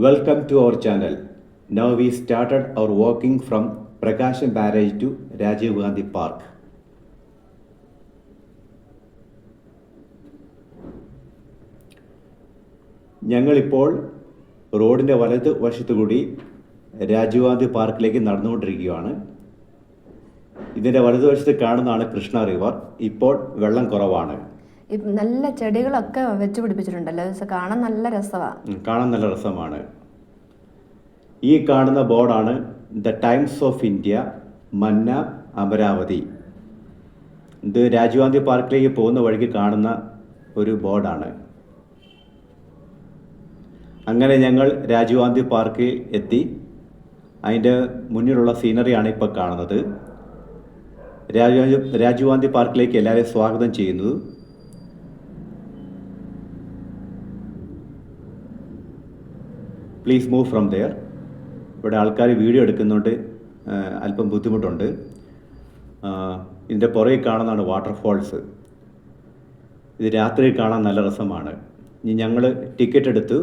Welcome to our channel. Now we started our walking from Prakasham Barrage to Rajiv Gandhi Park. ഞങ്ങളിപ്പോൾ റോഡിൻ്റെ വലത് വശത്തുകൂടി രാജീവ് ഗാന്ധി പാർക്കിലേക്ക് നടന്നുകൊണ്ടിരിക്കുകയാണ്. ഇതിൻ്റെ വലതുവശത്ത് കാണുന്നതാണ് കൃഷ്ണ റിവർ. ഇപ്പോൾ വെള്ളം കുറവാണ്. നല്ല ചെടികളൊക്കെ വെച്ച് പിടിപ്പിച്ചിട്ടുണ്ടല്ലോ, കാണാൻ നല്ല രസമാണ്. ഈ കാണുന്ന ബോർഡാണ് ദ ടൈംസ് ഓഫ് ഇന്ത്യ മന്ന അമരാവതി. ഇത് രാജീവ് ഗാന്ധി പാർക്കിലേക്ക് പോകുന്ന വഴിക്ക് കാണുന്ന ഒരു ബോർഡാണ്. അങ്ങനെ ഞങ്ങൾ രാജീവ് ഗാന്ധി പാർക്കിൽ എത്തി. അതിൻ്റെ മുന്നിലുള്ള സീനറിയാണ് ഇപ്പോൾ കാണുന്നത്. രാജീവ് ഗാന്ധി പാർക്കിലേക്ക് എല്ലാവരെയും സ്വാഗതം ചെയ്യുന്നു. Please move from there. ഇവിടെ ആൾക്കാർ വീഡിയോ എടുക്കുന്നുണ്ട്, അല്പം ബുദ്ധിമുട്ടുണ്ട്. ഇതിൻ്റെ പുറകിൽ കാണുന്നതാണ് വാട്ടർഫോൾസ്. ഇത് രാത്രി കാണാൻ നല്ല രസമാണ്. ഇനി ഞങ്ങൾ ടിക്കറ്റ് എടുത്ത്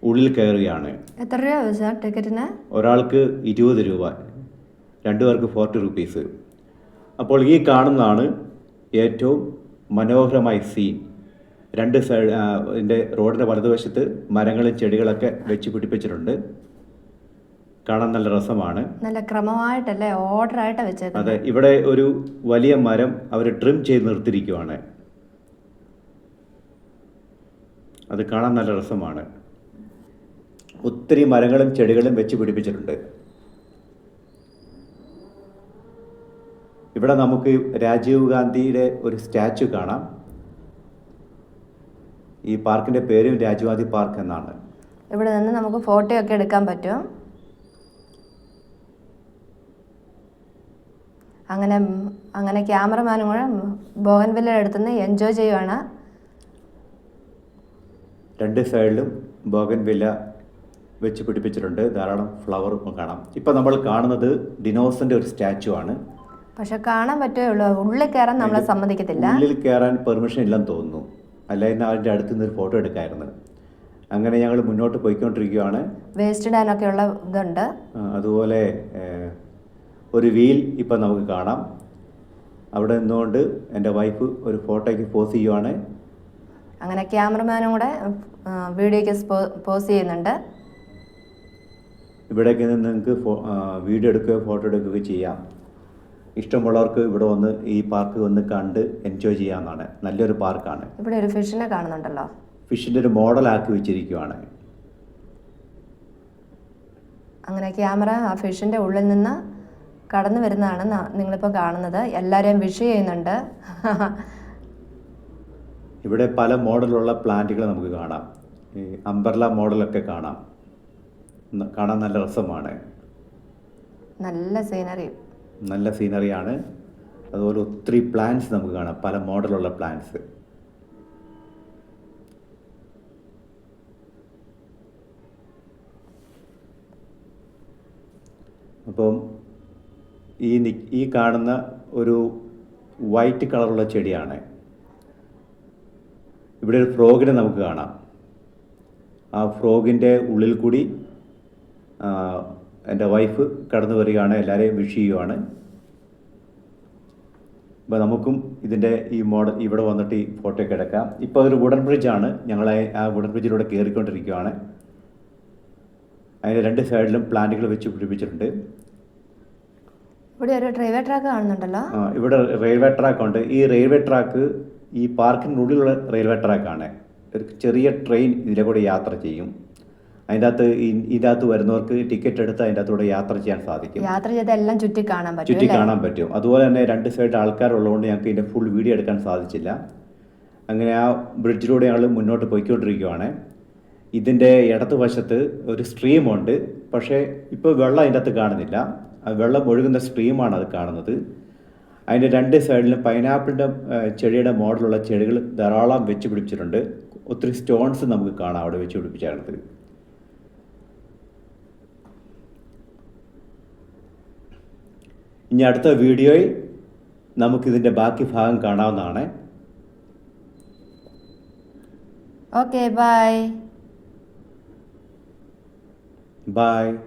ഉള്ളിൽ കയറുകയാണ്. എത്ര രൂപ സാർ ടിക്കറ്റിന്? ഒരാൾക്ക് 20 രൂപ, 2 പേർക്ക് 40 റുപ്പീസ്. അപ്പോൾ ഈ കാണുന്നതാണ് ഏറ്റവും മനോഹരമായ സീൻ. രണ്ട് സൈഡ് ഇതിൻ്റെ റോഡിൻ്റെ വലതുവശത്ത് മരങ്ങളും ചെടികളൊക്കെ വെച്ച് പിടിപ്പിച്ചിട്ടുണ്ട്. കാണാൻ നല്ല രസമാണ്. നല്ല ക്രമമായിട്ടല്ലേ, ഓർഡർ ആയിട്ട് വെച്ചേക്കുന്നത്. അതെ, ഇവിടെ ഒരു വലിയ മരം അവർ ട്രിം ചെയ്ത് നിർത്തിയിരിക്കുവാണ്. അത് കാണാൻ നല്ല രസമാണ്. ഒത്തിരി മരങ്ങളും ചെടികളും വെച്ച് പിടിപ്പിച്ചിട്ടുണ്ട്. ഇവിടെ നമുക്ക് രാജീവ് ഗാന്ധിയുടെ ഒരു സ്റ്റാച്ചു കാണാം. ഈ പാർക്കിൻ്റെ പേരും രാജീവ് ഗാന്ധി പാർക്ക് എന്നാണ്. ഇവിടെ നിന്ന് നമുക്ക് ഫോട്ടോ ഒക്കെ എടുക്കാൻ പറ്റും. അങ്ങനെ ക്യാമറമാനും കൂടെ ബോഗൻവില്ല അടുത്തുനിന്ന് എൻജോയ് ചെയ്യുവാണ്. 2 സൈഡിലും ബോഗൻവില്ല വെച്ച് പിടിപ്പിച്ചിട്ടുണ്ട്. ധാരാളം ഫ്ലവർ കാണാം. ഇപ്പം നമ്മൾ കാണുന്നത് ഡിനോസിൻ്റെ ഒരു സ്റ്റാച്ചു ആണ്. പക്ഷെ കാണാൻ പറ്റുമേ ഉള്ളൂ, ഉള്ളിൽ കയറാൻ നമ്മളെ സമ്മതിക്കത്തില്ല. ഉള്ളിൽ കയറാൻ പെർമിഷൻ ഇല്ലെന്ന് തോന്നുന്നു. അല്ലെങ്കിൽ അതിൻ്റെ അടുത്ത് നിന്ന് ഒരു ഫോട്ടോ എടുക്കാമായിരുന്നു. അങ്ങനെ ഞങ്ങൾ മുന്നോട്ട് പോയിക്കൊണ്ടിരിക്കുകയാണ്. വേസ്റ്റ് ഇടാനൊക്കെ ഉള്ള ഇതുണ്ട്. അതുപോലെ ഒരു വീൽ ഇപ്പം നമുക്ക് കാണാം. അവിടെ നിന്നുകൊണ്ട് എൻ്റെ വൈഫ് ഒരു ഫോട്ടോയ്ക്ക് പോസ് ചെയ്യുവാണ്. അങ്ങനെ ക്യാമറമാനും കൂടെ വീഡിയോയ്ക്ക് പോസ് ചെയ്യുന്നുണ്ട്. ഇവിടേക്ക് നിന്ന് നിങ്ങൾക്ക് വീഡിയോ എടുക്കുകയോ ഫോട്ടോ എടുക്കുകയോ ചെയ്യാം. ഇഷ്ടമുള്ളവർക്ക് ഇവിടെ വന്ന് ഈ പാർക്ക് വന്ന് കണ്ട് എൻജോയ് ചെയ്യാവുന്നതാണ്. നല്ലൊരു പാർക്കാണ്. ഇവിടെ ഒരു ഫിഷിനെ കാണുന്നുണ്ടല്ലോ. ഫിഷിൻ്റെ ഒരു മോഡലാക്കി വെച്ചിരിക്കുകയാണ്. അങ്ങനെ ക്യാമറ ആ ഫിഷിൻ്റെ ഉള്ളിൽ നിന്ന് കടന്നു വരുന്നതാണ് നിങ്ങളിപ്പോൾ കാണുന്നത്. എല്ലാവരെയും വിഷ് ചെയ്യുന്നുണ്ട്. ഇവിടെ പല മോഡലുള്ള പ്ലാന്റുകൾ നമുക്ക് കാണാം. ഈ അംബർല മോഡലൊക്കെ കാണാൻ നല്ല രസമാണ്. നല്ല സീനറിയാണ്. അതുപോലെ ഒത്തിരി പ്ലാന്റ്സ് നമുക്ക് കാണാം, പല മോഡലുള്ള പ്ലാന്റ്സ്. അപ്പം ഈ കാണുന്ന ഒരു വൈറ്റ് കളറുള്ള ചെടിയാണ്. ഇവിടെ ഒരു ഫ്രോഗിനെ നമുക്ക് കാണാം. ആ ഫ്രോഗിൻ്റെ ഉള്ളിൽ കൂടി എൻ്റെ വൈഫ് കടന്നു വരികയാണ്. എല്ലാവരെയും വിഷ് ചെയ്യുവാണ്. അപ്പോൾ നമുക്കും ഇതിൻ്റെ ഈ മോഡൽ ഇവിടെ വന്നിട്ട് ഈ ഫോട്ടോ ഒക്കെ എടുക്കാം. ഇപ്പോൾ അതൊരു വുഡൻ ബ്രിഡ്ജാണ്. ഞങ്ങൾ ആ വുഡൻ ബ്രിഡ്ജിലൂടെ കയറിക്കൊണ്ടിരിക്കുകയാണ്. അതിൻ്റെ 2 സൈഡിലും പ്ലാന്റുകൾ വെച്ച് പിടിപ്പിച്ചിട്ടുണ്ട്. ഇവിടെ ഒരു റെയിൽവേ ട്രാക്ക് കാണുന്നുണ്ടല്ലോ. ഇവിടെ റെയിൽവേ ട്രാക്ക് ഉണ്ട്. ഈ റെയിൽവേ ട്രാക്ക് ഈ പാർക്കിനുള്ളിലുള്ള റെയിൽവേ ട്രാക്കാണ്. ഒരു ചെറിയ ട്രെയിൻ ഇതിലെ കൂടെ യാത്ര ചെയ്യും. ഇതിൻ്റെ അകത്ത് വരുന്നവർക്ക് ടിക്കറ്റ് എടുത്ത് അതിൻ്റെ അകത്തൂടെ യാത്ര ചെയ്യാൻ സാധിക്കും. യാത്ര ചെയ്ത് എല്ലാം ചുറ്റി കാണാൻ പറ്റും. അതുപോലെ തന്നെ 2 സൈഡ് ആൾക്കാരുള്ളതുകൊണ്ട് ഞങ്ങൾക്ക് ഇതിൻ്റെ ഫുൾ വീഡിയോ എടുക്കാൻ സാധിച്ചില്ല. അങ്ങനെ ആ ബ്രിഡ്ജിലൂടെ ഞങ്ങൾ മുന്നോട്ട് പോയിക്കൊണ്ടിരിക്കുകയാണ്. ഇതിൻ്റെ ഇടതുവശത്ത് ഒരു സ്ട്രീമുണ്ട്. പക്ഷേ ഇപ്പോൾ വെള്ളം അതിൻ്റെ അകത്ത് കാണുന്നില്ല. ആ വെള്ളം ഒഴുകുന്ന സ്ട്രീമാണ് അത് കാണുന്നത്. അതിൻ്റെ 2 സൈഡിലും പൈനാപ്പിളിൻ്റെ ചെടിയുടെ മോഡലുള്ള ചെടികൾ ധാരാളം വെച്ച് പിടിപ്പിച്ചിട്ടുണ്ട്. ഒത്തിരി സ്റ്റോൺസ് നമുക്ക് കാണാം അവിടെ വെച്ച് പിടിപ്പിച്ചാണത്. ഇനി അടുത്ത വീഡിയോയിൽ നമുക്കിതിൻ്റെ ബാക്കി ഭാഗം കാണാവുന്നതാണ്. Okay, bye. Bye.